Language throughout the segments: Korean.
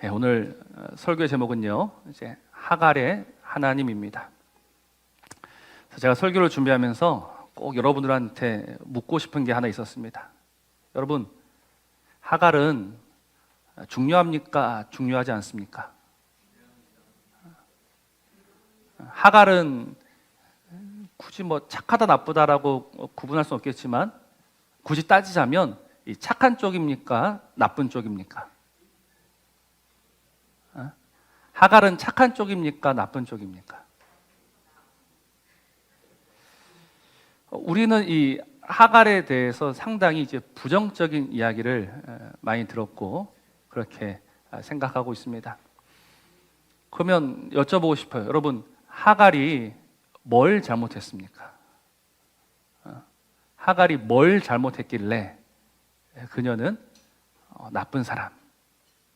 오늘 설교의 제목은요, 이제 하갈의 하나님입니다. 제가 설교를 준비하면서 꼭 여러분들한테 묻고 싶은 게 하나 있었습니다. 여러분, 하갈은 중요합니까? 중요하지 않습니까? 하갈은 굳이 착하다 나쁘다라고 구분할 수는 없겠지만 굳이 따지자면 이 착한 쪽입니까? 나쁜 쪽입니까? 하갈은 착한 쪽입니까? 나쁜 쪽입니까? 우리는 이 하갈에 대해서 상당히 이제 부정적인 이야기를 많이 들었고 그렇게 생각하고 있습니다. 그러면 여쭤보고 싶어요. 여러분, 하갈이 뭘 잘못했습니까? 하갈이 뭘 잘못했길래 그녀는 나쁜 사람,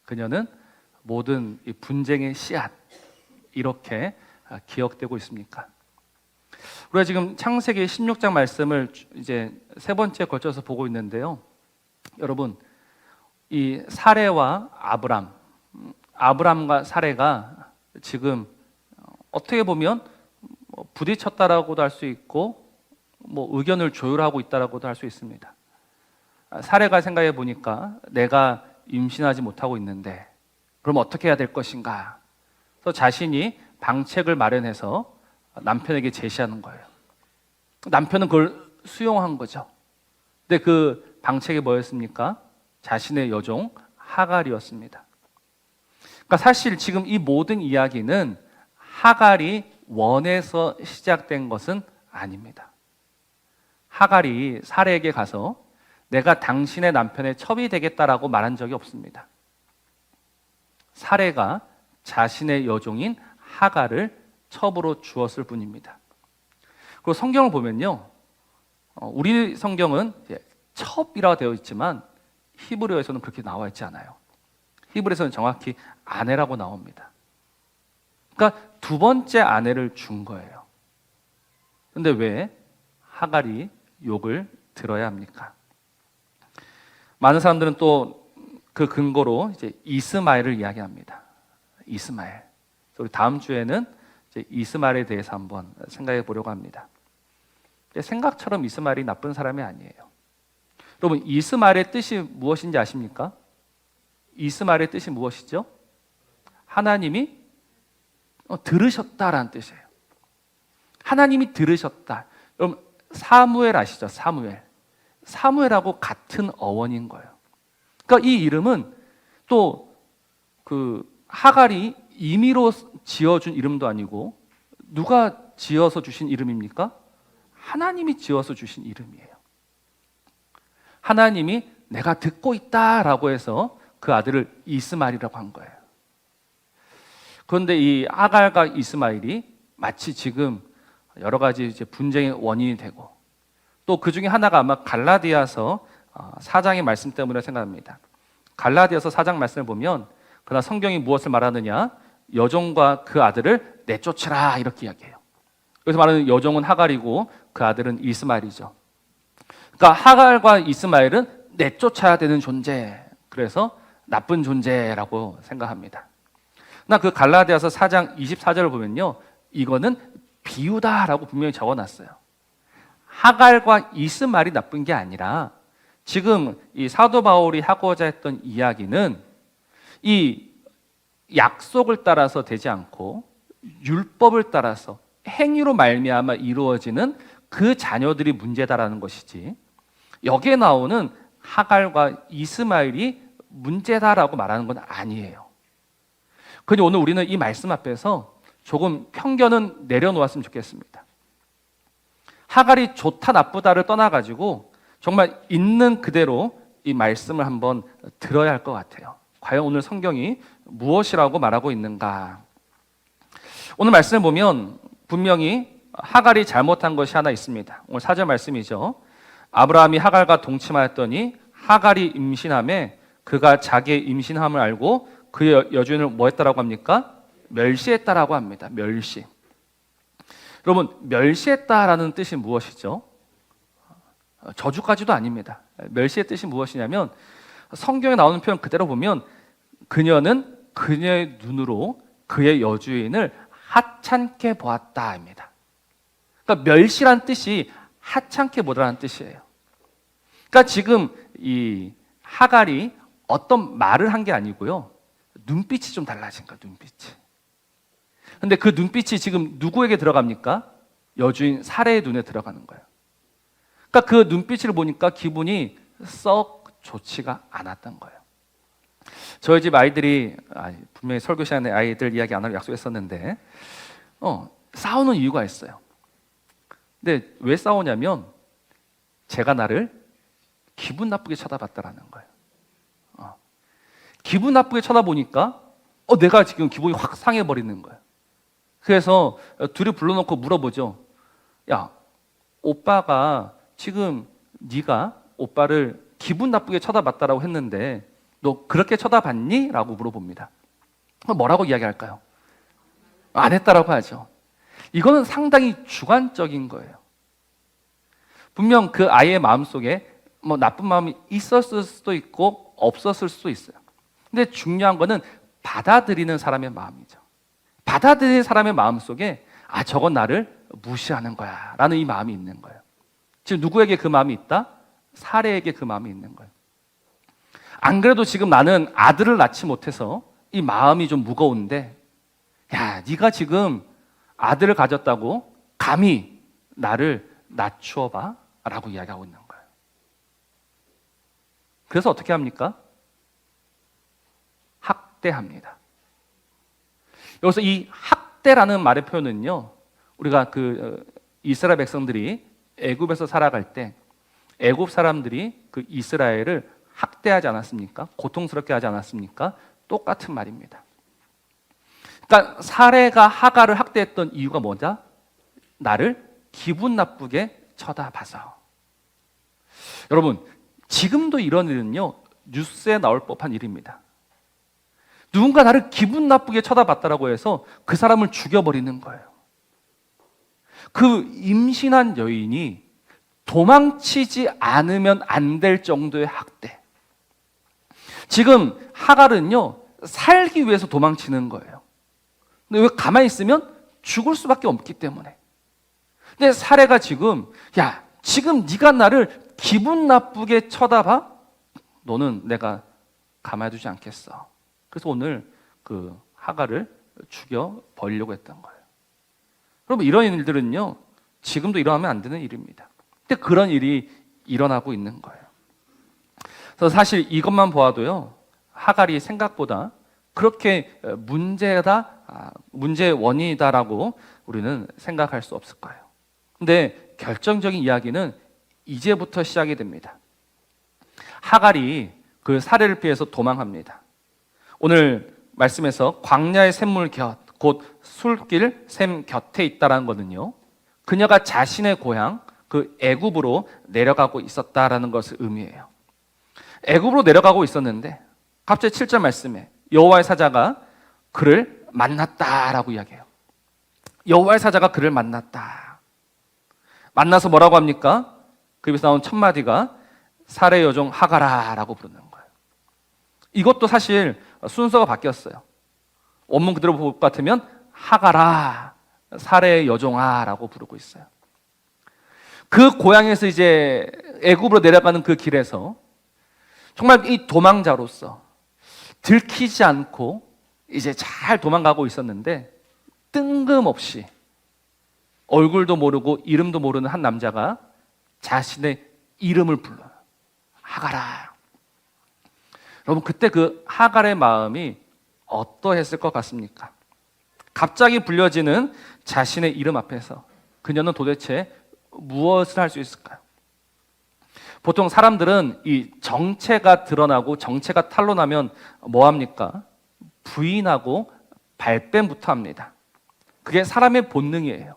그녀는 모든 이 분쟁의 씨앗, 이렇게 기억되고 있습니까? 우리가 지금 창세기 16장 말씀을 이제 세 번째 걸쳐서 보고 있는데요. 여러분, 이 사레와 아브람과 사레가 지금 어떻게 보면 부딪혔다라고도 할 수 있고 의견을 조율하고 있다라고도 할 수 있습니다. 사레가 생각해 보니까 내가 임신하지 못하고 있는데 그럼 어떻게 해야 될 것인가? 그래서 자신이 방책을 마련해서 남편에게 제시하는 거예요. 남편은 그걸 수용한 거죠. 근데 그 방책이 뭐였습니까? 자신의 여종 하갈이었습니다. 그러니까 사실 지금 이 모든 이야기는 하갈이 원해서 시작된 것은 아닙니다. 하갈이 사레에게 가서 내가 당신의 남편의 첩이 되겠다라고 말한 적이 없습니다. 사레가 자신의 여종인 하갈을 첩으로 주었을 뿐입니다. 그리고 성경을 보면요, 우리 성경은 첩이라고 되어 있지만 히브리어에서는 그렇게 나와 있지 않아요. 히브리어에서는 정확히 아내라고 나옵니다. 그러니까 두 번째 아내를 준 거예요. 근데 왜 하갈이 욕을 들어야 합니까? 많은 사람들은 또 그 근거로 이제 이스마엘을 이야기합니다. 이스마엘. 우리 다음 주에는 이제 이스마엘에 대해서 한번 생각해 보려고 합니다. 생각처럼 이스마엘이 나쁜 사람이 아니에요. 여러분, 이스마엘의 뜻이 무엇인지 아십니까? 이스마엘의 뜻이 무엇이죠? 하나님이 들으셨다라는 뜻이에요. 하나님이 들으셨다. 여러분, 사무엘 아시죠? 사무엘하고 같은 어원인 거예요. 그러니까 이 이름은 또 그 하갈이 임의로 지어준 이름도 아니고 누가 지어서 주신 이름입니까? 하나님이 지어서 주신 이름이에요. 하나님이 내가 듣고 있다라고 해서 그 아들을 이스마엘이라고 한 거예요. 그런데 이 하갈과 이스마엘이 마치 지금 여러 가지 이제 분쟁의 원인이 되고 또 그 중에 하나가 아마 갈라디아서 4장의 말씀 때문에 생각합니다. 갈라디아서 4장 말씀을 보면 그러나 성경이 무엇을 말하느냐? 여종과 그 아들을 내쫓으라 이렇게 이야기해요. 여기서 말하는 여종은 하갈이고 그 아들은 이스마엘이죠. 그러니까 하갈과 이스마엘은 내쫓아야 되는 존재, 그래서 나쁜 존재라고 생각합니다. 그러나 그 갈라디아서 4장 24절을 보면요, 이거는 비유다라고 분명히 적어놨어요. 하갈과 이스마엘이 나쁜 게 아니라 지금 이 사도 바울이 하고자 했던 이야기는 이 약속을 따라서 되지 않고 율법을 따라서 행위로 말미암아 이루어지는 그 자녀들이 문제다라는 것이지, 여기에 나오는 하갈과 이스마엘이 문제다라고 말하는 건 아니에요. 그런데 오늘 우리는 이 말씀 앞에서 조금 편견은 내려놓았으면 좋겠습니다. 하갈이 좋다 나쁘다를 떠나가지고 정말 있는 그대로 이 말씀을 한번 들어야 할 것 같아요. 과연 오늘 성경이 무엇이라고 말하고 있는가? 오늘 말씀을 보면 분명히 하갈이 잘못한 것이 하나 있습니다. 오늘 4절 말씀이죠. 아브라함이 하갈과 동침하였더니 하갈이 임신함에 그가 자기의 임신함을 알고 그의 여주인을 뭐 했다라고 합니까? 멸시했다라고 합니다. 멸시. 여러분, 멸시했다라는 뜻이 무엇이죠? 저주까지도 아닙니다. 멸시의 뜻이 무엇이냐면 성경에 나오는 표현 그대로 보면 그녀는 그녀의 눈으로 그의 여주인을 하찮게 보았다입니다. 그러니까 멸시란 뜻이 하찮게 보다라는 뜻이에요. 그러니까 지금 이 하갈이 어떤 말을 한 게 아니고요. 눈빛이 좀 달라진 거예요. 눈빛이. 근데 그 눈빛이 지금 누구에게 들어갑니까? 여주인 사레의 눈에 들어가는 거예요. 그러니까 그 눈빛을 보니까 기분이 썩 좋지가 않았던 거예요. 저희 집 아이들이 분명히 설교 시간에 아이들 이야기 안 하기로 약속했었는데 싸우는 이유가 있어요. 근데 왜 싸우냐면 제가 나를 기분 나쁘게 쳐다봤다라는 거예요. 기분 나쁘게 쳐다보니까 내가 지금 기분이 확 상해버리는 거예요. 그래서 둘이 불러놓고 물어보죠. 야, 오빠가 지금 네가 오빠를 기분 나쁘게 쳐다봤다라고 했는데 너 그렇게 쳐다봤니? 라고 물어봅니다. 뭐라고 이야기할까요? 안 했다라고 하죠. 이거는 상당히 주관적인 거예요. 분명 그 아이의 마음속에 나쁜 마음이 있었을 수도 있고 없었을 수도 있어요. 근데 중요한 거는 받아들이는 사람의 마음이죠. 받아들이는 사람의 마음속에 저건 나를 무시하는 거야 라는 이 마음이 있는 거예요. 지금 누구에게 그 마음이 있다? 사례에게 그 마음이 있는 거예요. 안 그래도 지금 나는 아들을 낳지 못해서 이 마음이 좀 무거운데 야, 네가 지금 아들을 가졌다고 감히 나를 낮추어봐 라고 이야기하고 있는 거예요. 그래서 어떻게 합니까? 학대합니다. 여기서 이 학대라는 말의 표현은요, 우리가 이스라엘 백성들이 애굽에서 살아갈 때 애굽 사람들이 그 이스라엘을 학대하지 않았습니까? 고통스럽게 하지 않았습니까? 똑같은 말입니다. 그러니까 사레가 하갈을 학대했던 이유가 뭐냐? 나를 기분 나쁘게 쳐다봐서. 여러분, 지금도 이런 일은요, 뉴스에 나올 법한 일입니다. 누군가 나를 기분 나쁘게 쳐다봤다라고 해서 그 사람을 죽여버리는 거예요. 그 임신한 여인이 도망치지 않으면 안 될 정도의 학대. 지금 하갈은요, 살기 위해서 도망치는 거예요. 근데 왜 가만히 있으면 죽을 수밖에 없기 때문에. 근데 사례가 지금, 야, 지금 네가 나를 기분 나쁘게 쳐다봐? 너는 내가 가만히 두지 않겠어. 그래서 오늘 그 하갈을 죽여 버리려고 했던 거예요. 여러분, 이런 일들은요, 지금도 일어나면 안 되는 일입니다. 근데 그런 일이 일어나고 있는 거예요. 그래서 사실 이것만 보아도요, 하갈이 생각보다 그렇게 문제의 원인이다라고 우리는 생각할 수 없을 거예요. 근데 결정적인 이야기는 이제부터 시작이 됩니다. 하갈이 그 사례를 피해서 도망합니다. 오늘 말씀에서 광야의 샘물 곁, 곧 술길 샘 곁에 있다라는 거는요, 그녀가 자신의 고향 그 애굽으로 내려가고 있었다라는 것을 의미해요. 애굽으로 내려가고 있었는데 갑자기 7절 말씀에 여호와의 사자가 그를 만났다라고 이야기해요. 여호와의 사자가 그를 만났다. 만나서 뭐라고 합니까? 그 입에서 나온 첫 마디가 사레 여종 하갈아라고 부르는 거예요. 이것도 사실 순서가 바뀌었어요. 원문 그대로 볼 것 같으면 하갈아, 사레 여종아라고 부르고 있어요. 그 고향에서 이제 애굽으로 내려가는 그 길에서 정말 이 도망자로서 들키지 않고 이제 잘 도망가고 있었는데 뜬금없이 얼굴도 모르고 이름도 모르는 한 남자가 자신의 이름을 불러요. 하갈아. 여러분, 그때 그 하갈의 마음이 어떠했을 것 같습니까? 갑자기 불려지는 자신의 이름 앞에서 그녀는 도대체 무엇을 할 수 있을까요? 보통 사람들은 이 정체가 드러나고 정체가 탄로나면 뭐합니까? 부인하고 발뺌부터 합니다. 그게 사람의 본능이에요.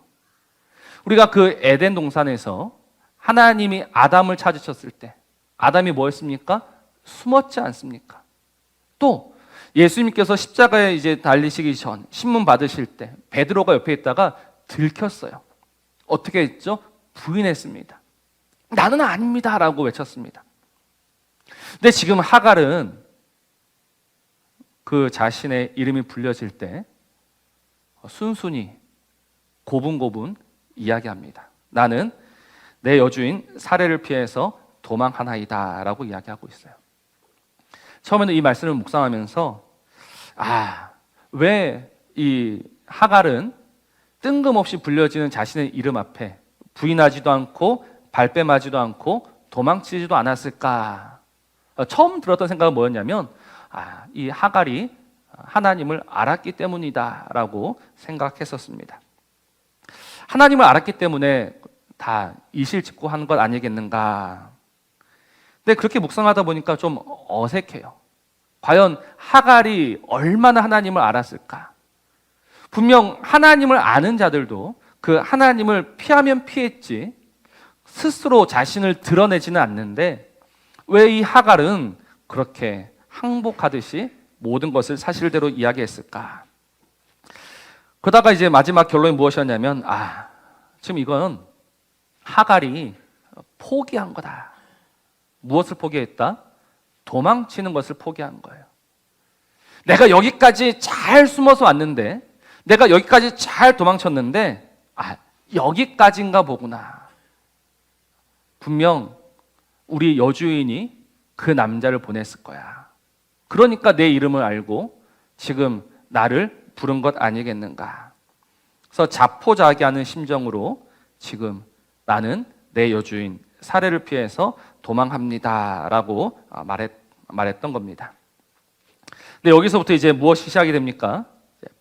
우리가 그 에덴 동산에서 하나님이 아담을 찾으셨을 때 아담이 뭐 했습니까? 숨었지 않습니까? 또 예수님께서 십자가에 이제 달리시기 전 신문 받으실 때 베드로가 옆에 있다가 들켰어요. 어떻게 했죠? 부인했습니다. 나는 아닙니다 라고 외쳤습니다. 근데 지금 하갈은 그 자신의 이름이 불려질 때 순순히 고분고분 이야기합니다. 나는 내 여주인 사례를 피해서 도망하나이다 라고 이야기하고 있어요. 처음에는 이 말씀을 묵상하면서 왜 이 하갈은 뜬금없이 불려지는 자신의 이름 앞에 부인하지도 않고 발뺌하지도 않고 도망치지도 않았을까? 처음 들었던 생각은 뭐였냐면 이 하갈이 하나님을 알았기 때문이다 라고 생각했었습니다. 하나님을 알았기 때문에 다 이실직고 한 것 아니겠는가? 근데 그렇게 묵상하다 보니까 좀 어색해요. 과연 하갈이 얼마나 하나님을 알았을까? 분명 하나님을 아는 자들도 그 하나님을 피하면 피했지 스스로 자신을 드러내지는 않는데 왜 이 하갈은 그렇게 항복하듯이 모든 것을 사실대로 이야기했을까? 그러다가 이제 마지막 결론이 무엇이었냐면 지금 이건 하갈이 포기한 거다. 무엇을 포기했다? 도망치는 것을 포기한 거예요. 내가 여기까지 잘 숨어서 왔는데, 내가 여기까지 잘 도망쳤는데 여기까지인가 보구나. 분명 우리 여주인이 그 남자를 보냈을 거야. 그러니까 내 이름을 알고 지금 나를 부른 것 아니겠는가. 그래서 자포자기하는 심정으로 지금 나는 내 여주인 사례를 피해서 도망합니다 라고 말했던 겁니다. 근데 여기서부터 이제 무엇이 시작이 됩니까?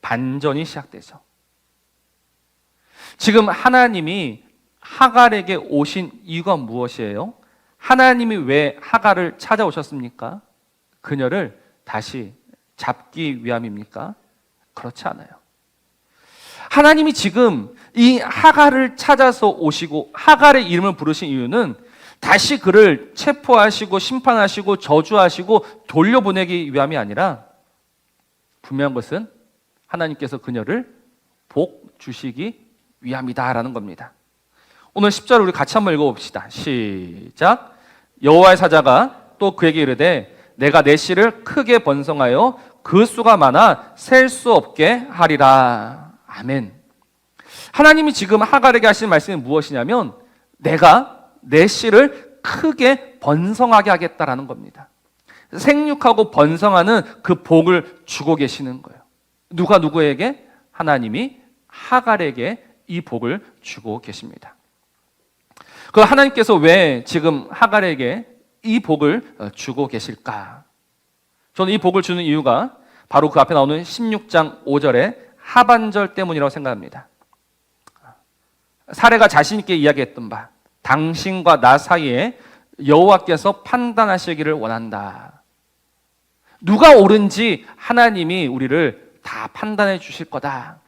반전이 시작되죠. 지금 하나님이 하갈에게 오신 이유가 무엇이에요? 하나님이 왜 하갈을 찾아오셨습니까? 그녀를 다시 잡기 위함입니까? 그렇지 않아요. 하나님이 지금 이 하갈을 찾아서 오시고 하갈의 이름을 부르신 이유는 다시 그를 체포하시고 심판하시고 저주하시고 돌려보내기 위함이 아니라 분명한 것은 하나님께서 그녀를 복 주시기 위함이다라는 겁니다. 오늘 10절 우리 같이 한번 읽어봅시다. 시작. 여호와의 사자가 또 그에게 이르되 내가 내 씨를 크게 번성하여 그 수가 많아 셀 수 없게 하리라. 아멘. 하나님이 지금 하갈에게 하시는 말씀이 무엇이냐면 내가 내 씨를 크게 번성하게 하겠다라는 겁니다. 생육하고 번성하는 그 복을 주고 계시는 거예요. 누가 누구에게? 하나님이 하갈에게 이 복을 주고 계십니다. 그 하나님께서 왜 지금 하갈에게 이 복을 주고 계실까? 저는 이 복을 주는 이유가 바로 그 앞에 나오는 16장 5절의 하반절 때문이라고 생각합니다. 사례가 자신 있게 이야기했던 바 당신과 나 사이에 여호와께서 판단하시기를 원한다. 누가 옳은지 하나님이 우리를 다 판단해 주실 거다.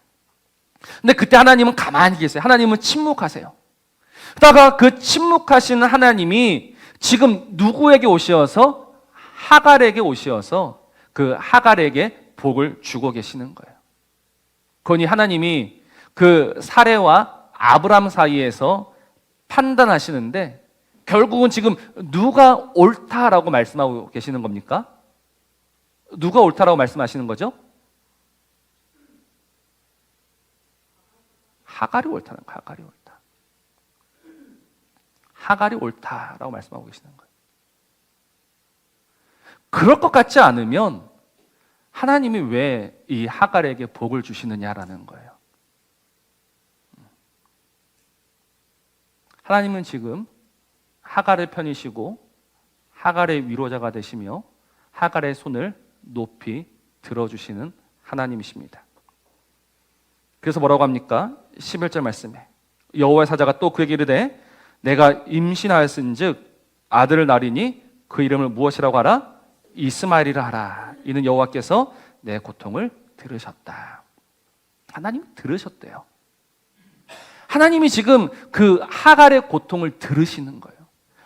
근데 그때 하나님은 가만히 계세요. 하나님은 침묵하세요. 그러다가 그 침묵하시는 하나님이 지금 누구에게 오셔서 하갈에게 오셔서 그 하갈에게 복을 주고 계시는 거예요. 그러니 하나님이 그 사례와 아브람 사이에서 판단하시는데 결국은 지금 누가 옳다라고 말씀하고 계시는 겁니까? 누가 옳다라고 말씀하시는 거죠? 하갈이 옳다는 거예요. 하갈이 옳다. 하갈이 옳다라고 말씀하고 계시는 거예요. 그럴 것 같지 않으면 하나님이 왜 이 하갈에게 복을 주시느냐라는 거예요. 하나님은 지금 하갈의 편이시고 하갈의 위로자가 되시며 하갈의 손을 높이 들어주시는 하나님이십니다. 그래서 뭐라고 합니까? 11절 말씀에 여호와의 사자가 또 그에게 이르되 내가 임신하였은즉 아들을 낳으리니 그 이름을 무엇이라고 하라? 이스마엘이라 하라. 이는 여호와께서 내 고통을 들으셨다. 하나님이 들으셨대요. 하나님이 지금 그 하갈의 고통을 들으시는 거예요.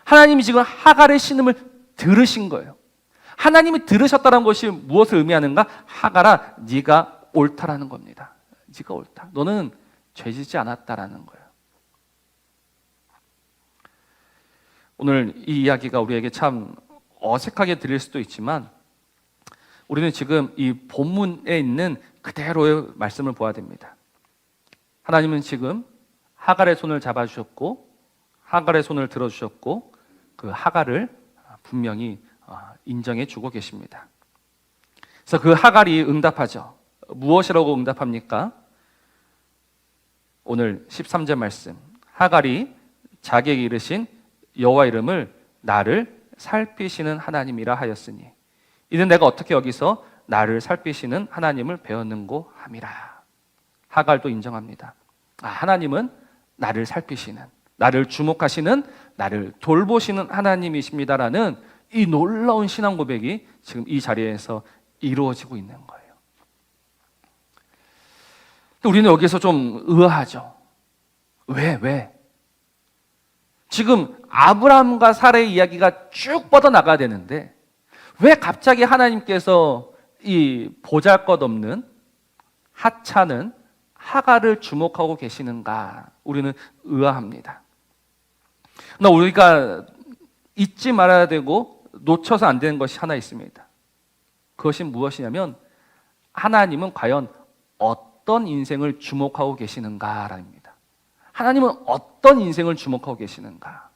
하나님이 지금 하갈의 신음을 들으신 거예요. 하나님이 들으셨다는 것이 무엇을 의미하는가? 하갈아, 네가 옳다라는 겁니다. 네가 옳다. 너는 죄지지 않았다라는 거예요. 오늘 이 이야기가 우리에게 참 어색하게 들릴 수도 있지만 우리는 지금 이 본문에 있는 그대로의 말씀을 보아야 됩니다. 하나님은 지금 하갈의 손을 잡아주셨고 하갈의 손을 들어주셨고 그 하갈을 분명히 인정해 주고 계십니다. 그래서 그 하갈이 응답하죠. 무엇이라고 응답합니까? 오늘 13절 말씀, 하갈이 자기에게 이르신 여호와 이름을 나를 살피시는 하나님이라 하였으니 이는 내가 어떻게 여기서 나를 살피시는 하나님을 배웠는고 함이라. 하갈도 인정합니다. 하나님은 나를 살피시는, 나를 주목하시는, 나를 돌보시는 하나님이십니다라는 이 놀라운 신앙 고백이 지금 이 자리에서 이루어지고 있는 거예요. 우리는 여기서 좀 의아하죠. 왜? 지금 아브라함과 사라의 이야기가 쭉 뻗어나가야 되는데 왜 갑자기 하나님께서 이 보잘것없는 하찮은 하갈을 주목하고 계시는가? 우리는 의아합니다. 그러나 우리가 잊지 말아야 되고 놓쳐서 안 되는 것이 하나 있습니다. 그것이 무엇이냐면 하나님은 과연 어떤 인생을 주목하고 계시는가랍니다. 하나님은 어떤 인생을 주목하고 계시는가?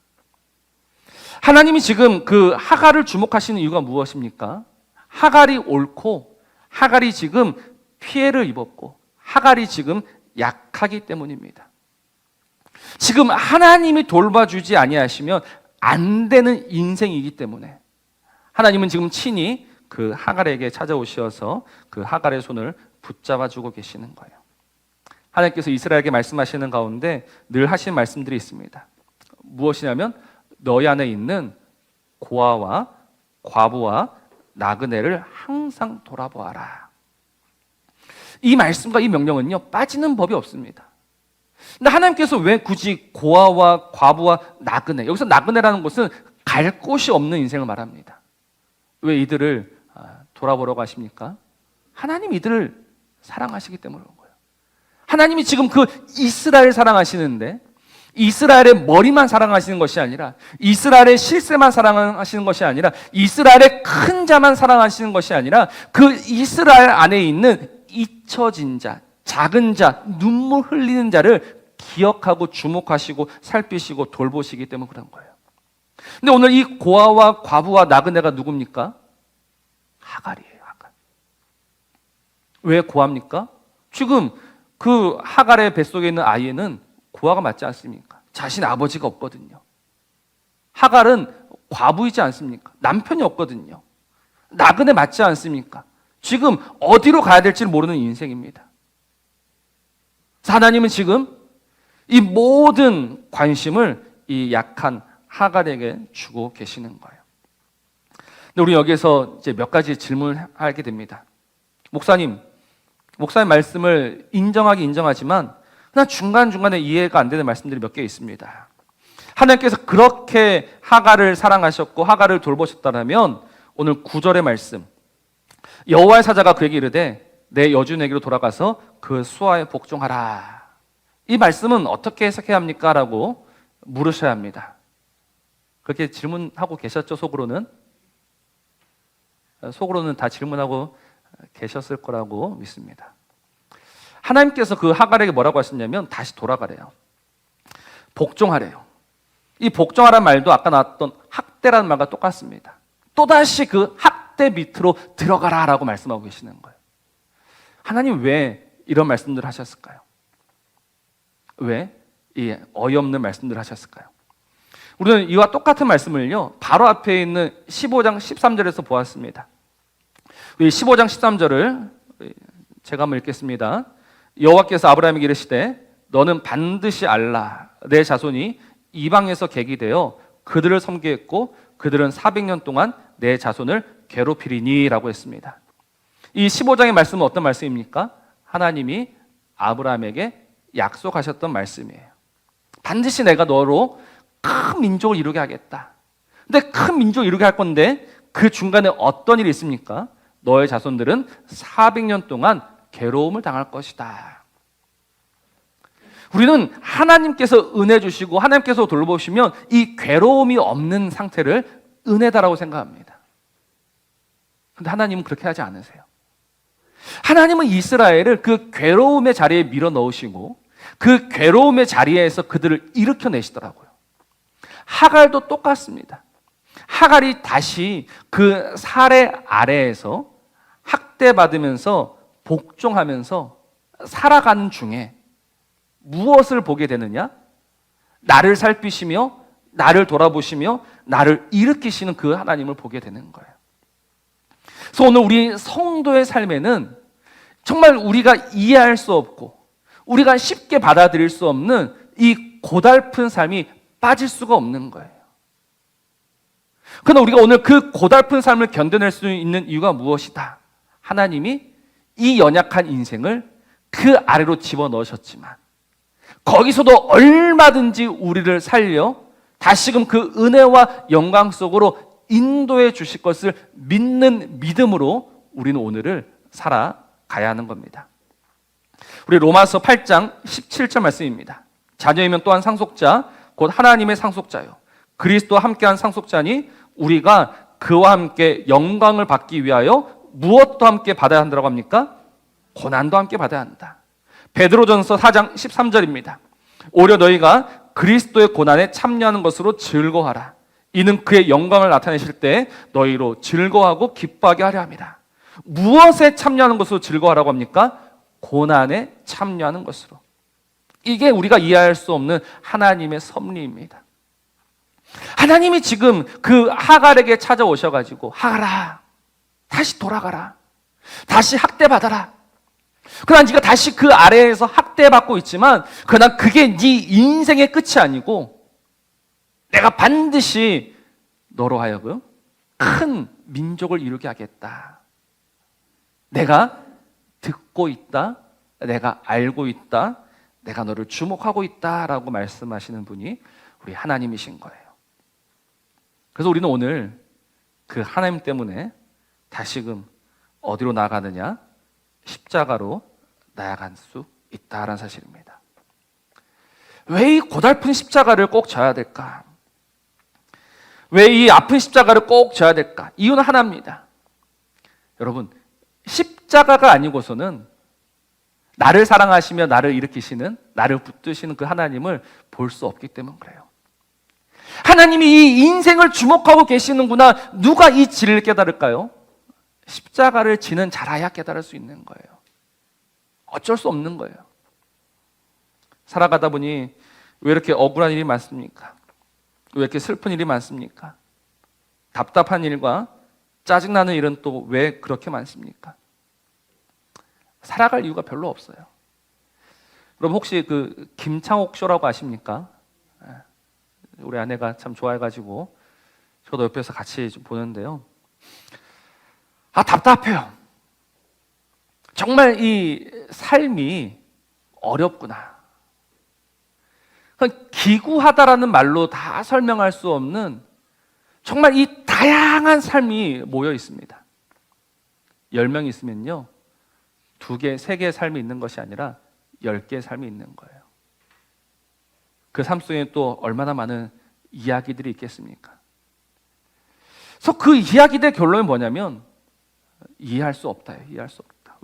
하나님이 지금 그 하갈을 주목하시는 이유가 무엇입니까? 하갈이 옳고 하갈이 지금 피해를 입었고 하갈이 지금 약하기 때문입니다. 지금 하나님이 돌봐주지 아니하시면 안 되는 인생이기 때문에 하나님은 지금 친히 그 하갈에게 찾아오셔서 그 하갈의 손을 붙잡아주고 계시는 거예요. 하나님께서 이스라엘에게 말씀하시는 가운데 늘 하시는 말씀들이 있습니다. 무엇이냐면 너희 안에 있는 고아와 과부와 나그네를 항상 돌아보아라. 이 말씀과 이 명령은요 빠지는 법이 없습니다. 근데 하나님께서 왜 굳이 고아와 과부와 나그네, 여기서 나그네라는 것은 갈 곳이 없는 인생을 말합니다. 왜 이들을 돌아보라고 하십니까? 하나님 이들을 사랑하시기 때문에 그런 거예요. 하나님이 지금 그 이스라엘 사랑하시는데 이스라엘의 머리만 사랑하시는 것이 아니라 이스라엘의 실세만 사랑하시는 것이 아니라 이스라엘의 큰 자만 사랑하시는 것이 아니라 그 이스라엘 안에 있는 잊혀진 자, 작은 자, 눈물 흘리는 자를 기억하고 주목하시고 살피시고 돌보시기 때문에 그런 거예요. 근데 오늘 이 고아와 과부와 나그네가 누굽니까? 하갈이에요. 하갈. 왜 고아입니까? 지금 그 하갈의 뱃속에 있는 아이는 고아가 맞지 않습니까? 자신의 아버지가 없거든요. 하갈은 과부이지 않습니까? 남편이 없거든요. 나그네 맞지 않습니까? 지금 어디로 가야 될지 모르는 인생입니다. 하나님은 지금 이 모든 관심을 이 약한 하갈에게 주고 계시는 거예요. 근데 우리 여기서 이제 몇 가지 질문을 하게 됩니다. 목사님 말씀을 인정하지만 그냥 중간중간에 이해가 안 되는 말씀들이 몇 개 있습니다. 하나님께서 그렇게 하갈을 사랑하셨고 하갈을 돌보셨다면 오늘 9절의 말씀, 여호와의 사자가 그에게 이르되 내 여주에게로 돌아가서 그 수하에 복종하라. 이 말씀은 어떻게 해석해야 합니까? 라고 물으셔야 합니다. 그렇게 질문하고 계셨죠? 속으로는 다 질문하고 계셨을 거라고 믿습니다. 하나님께서 그 하갈에게 뭐라고 하셨냐면 다시 돌아가래요. 복종하래요. 이 복종하라는 말도 아까 나왔던 학대라는 말과 똑같습니다. 또다시 그 학대 밑으로 들어가라라고 말씀하고 계시는 거예요. 하나님 왜 이런 말씀들을 하셨을까요? 왜 이 어이없는 말씀들을 하셨을까요? 우리는 이와 똑같은 말씀을요 바로 앞에 있는 15장 13절에서 보았습니다. 이 15장 13절을 제가 한번 읽겠습니다. 여호와께서 아브라함에게 이르시되 너는 반드시 알라 내 자손이 이방에서 객이 되어 그들을 섬기겠고 그들은 400년 동안 내 자손을 괴롭히리니 라고 했습니다. 이 15장의 말씀은 어떤 말씀입니까? 하나님이 아브라함에게 약속하셨던 말씀이에요. 반드시 내가 너로 큰 민족을 이루게 하겠다. 근데 큰 민족을 이루게 할 건데 그 중간에 어떤 일이 있습니까? 너의 자손들은 400년 동안 괴로움을 당할 것이다. 우리는 하나님께서 은혜 주시고 하나님께서 돌보시면 이 괴로움이 없는 상태를 은혜다라고 생각합니다. 근데 하나님은 그렇게 하지 않으세요. 하나님은 이스라엘을 그 괴로움의 자리에 밀어 넣으시고 그 괴로움의 자리에서 그들을 일으켜내시더라고요. 하갈도 똑같습니다. 하갈이 다시 그 사례 아래에서 학대받으면서 복종하면서 살아가는 중에 무엇을 보게 되느냐? 나를 살피시며 나를 돌아보시며 나를 일으키시는 그 하나님을 보게 되는 거예요. 그래서 오늘 우리 성도의 삶에는 정말 우리가 이해할 수 없고 우리가 쉽게 받아들일 수 없는 이 고달픈 삶이 빠질 수가 없는 거예요. 그러나 우리가 오늘 그 고달픈 삶을 견뎌낼 수 있는 이유가 무엇이다? 하나님이 이 연약한 인생을 그 아래로 집어넣으셨지만 거기서도 얼마든지 우리를 살려 다시금 그 은혜와 영광 속으로 인도해 주실 것을 믿는 믿음으로 우리는 오늘을 살아가야 하는 겁니다. 우리 로마서 8장 17절 말씀입니다. 자녀이면 또한 상속자 곧 하나님의 상속자요 그리스도와 함께한 상속자니 우리가 그와 함께 영광을 받기 위하여 무엇도 함께 받아야 한다고 합니까? 고난도 함께 받아야 한다. 베드로전서 4장 13절입니다. 오히려 너희가 그리스도의 고난에 참여하는 것으로 즐거워하라. 이는 그의 영광을 나타내실 때 너희로 즐거워하고 기뻐하게 하려 합니다. 무엇에 참여하는 것으로 즐거워하라고 합니까? 고난에 참여하는 것으로. 이게 우리가 이해할 수 없는 하나님의 섭리입니다. 하나님이 지금 그 하갈에게 찾아오셔가지고 하갈아 다시 돌아가라. 다시 학대받아라. 그러나 네가 다시 그 아래에서 학대받고 있지만 그러나 그게 네 인생의 끝이 아니고 내가 반드시 너로 하여금 큰 민족을 이루게 하겠다. 내가 듣고 있다. 내가 알고 있다. 내가 너를 주목하고 있다라고 말씀하시는 분이 우리 하나님이신 거예요. 그래서 우리는 오늘 그 하나님 때문에 다시금 어디로 나아가느냐? 십자가로 나아갈 수 있다라는 사실입니다. 왜 이 고달픈 십자가를 꼭 져야 될까? 왜 이 아픈 십자가를 꼭 져야 될까? 이유는 하나입니다. 여러분, 십자가가 아니고서는 나를 사랑하시며 나를 일으키시는, 나를 붙드시는 그 하나님을 볼 수 없기 때문에 그래요. 하나님이 이 인생을 주목하고 계시는구나. 누가 이 진리를 깨달을까요? 십자가를 지는 자라야 깨달을 수 있는 거예요. 어쩔 수 없는 거예요. 살아가다 보니 왜 이렇게 억울한 일이 많습니까? 왜 이렇게 슬픈 일이 많습니까? 답답한 일과 짜증나는 일은 또 왜 그렇게 많습니까? 살아갈 이유가 별로 없어요. 여러분 혹시 그 김창옥 쇼라고 아십니까? 우리 아내가 참 좋아해가지고 저도 옆에서 같이 좀 보는데요. 답답해요. 정말 이 삶이 어렵구나. 기구하다라는 말로 다 설명할 수 없는 정말 이 다양한 삶이 모여 있습니다. 10명 있으면요 2개, 3개의 삶이 있는 것이 아니라 10개의 삶이 있는 거예요. 그 삶 속에 또 얼마나 많은 이야기들이 있겠습니까? 그래서 그 이야기들의 결론이 뭐냐면 이해할 수 없다. 이해할 수 없다.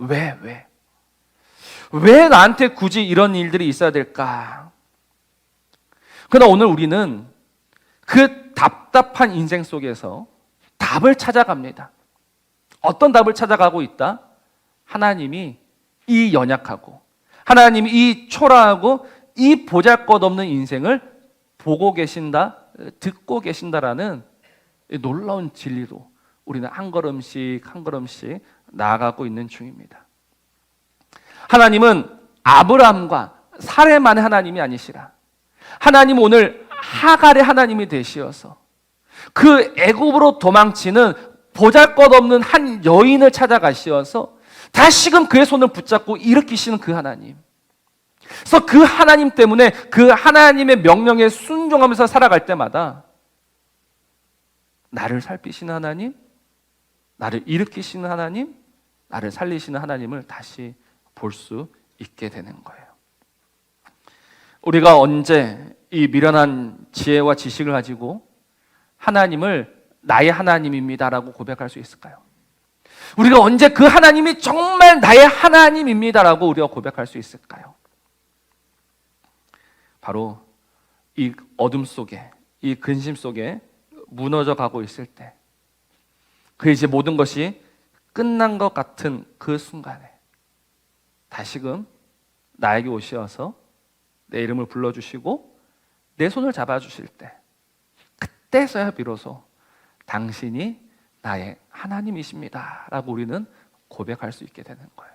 왜 나한테 굳이 이런 일들이 있어야 될까? 그러나 오늘 우리는 그 답답한 인생 속에서 답을 찾아갑니다. 어떤 답을 찾아가고 있다? 하나님이 이 연약하고 하나님이 이 초라하고 이 보잘것없는 인생을 보고 계신다, 듣고 계신다라는 놀라운 진리로 우리는 한 걸음씩 한 걸음씩 나아가고 있는 중입니다. 하나님은 아브라함과 사레만의 하나님이 아니시라. 하나님 오늘 하갈의 하나님이 되시어서 그 애굽으로 도망치는 보잘것없는 한 여인을 찾아가시어서 다시금 그의 손을 붙잡고 일으키시는 그 하나님. 그래서 그 하나님 때문에 그 하나님의 명령에 순종하면서 살아갈 때마다 나를 살피시는 하나님, 나를 일으키시는 하나님, 나를 살리시는 하나님을 다시 볼 수 있게 되는 거예요. 우리가 언제 이 미련한 지혜와 지식을 가지고 하나님을 나의 하나님입니다라고 고백할 수 있을까요? 우리가 언제 그 하나님이 정말 나의 하나님입니다라고 우리가 고백할 수 있을까요? 바로 이 어둠 속에, 이 근심 속에 무너져 가고 있을 때, 그 이제 모든 것이 끝난 것 같은 그 순간에 다시금 나에게 오셔서 내 이름을 불러주시고 내 손을 잡아주실 때, 그때서야 비로소 당신이 나의 하나님이십니다 라고 우리는 고백할 수 있게 되는 거예요.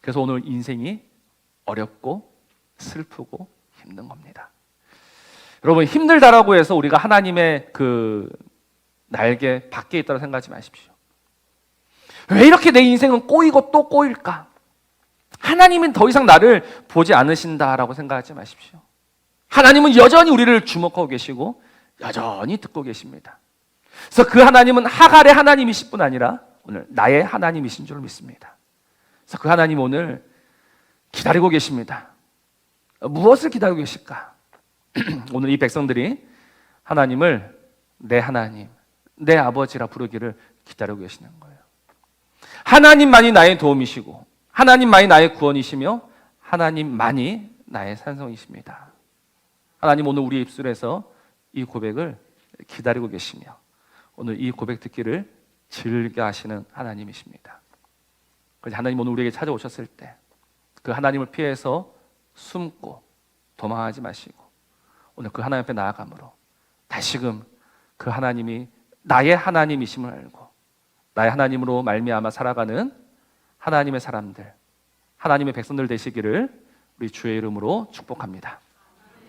그래서 오늘 인생이 어렵고 슬프고 힘든 겁니다. 여러분, 힘들다라고 해서 우리가 하나님의 그 날개 밖에 있다고 생각하지 마십시오. 왜 이렇게 내 인생은 꼬이고 또 꼬일까? 하나님은 더 이상 나를 보지 않으신다라고 생각하지 마십시오. 하나님은 여전히 우리를 주목하고 계시고 여전히 듣고 계십니다. 그래서 그 하나님은 하갈의 하나님이실 뿐 아니라 오늘 나의 하나님이신 줄 믿습니다. 그래서 그 하나님 오늘 기다리고 계십니다. 무엇을 기다리고 계실까? 오늘 이 백성들이 하나님을 내 하나님, 내 아버지라 부르기를 기다리고 계시는 거예요. 하나님만이 나의 도움이시고 하나님만이 나의 구원이시며 하나님만이 나의 산성이십니다. 하나님 오늘 우리 입술에서 이 고백을 기다리고 계시며 오늘 이 고백 듣기를 즐겨 하시는 하나님이십니다. 그래서 하나님 오늘 우리에게 찾아오셨을 때 그 하나님을 피해서 숨고 도망하지 마시고 오늘 그 하나님 앞에 나아감으로 다시금 그 하나님이 나의 하나님이심을 알고 나의 하나님으로 말미암아 살아가는 하나님의 사람들, 하나님의 백성들 되시기를 우리 주의 이름으로 축복합니다.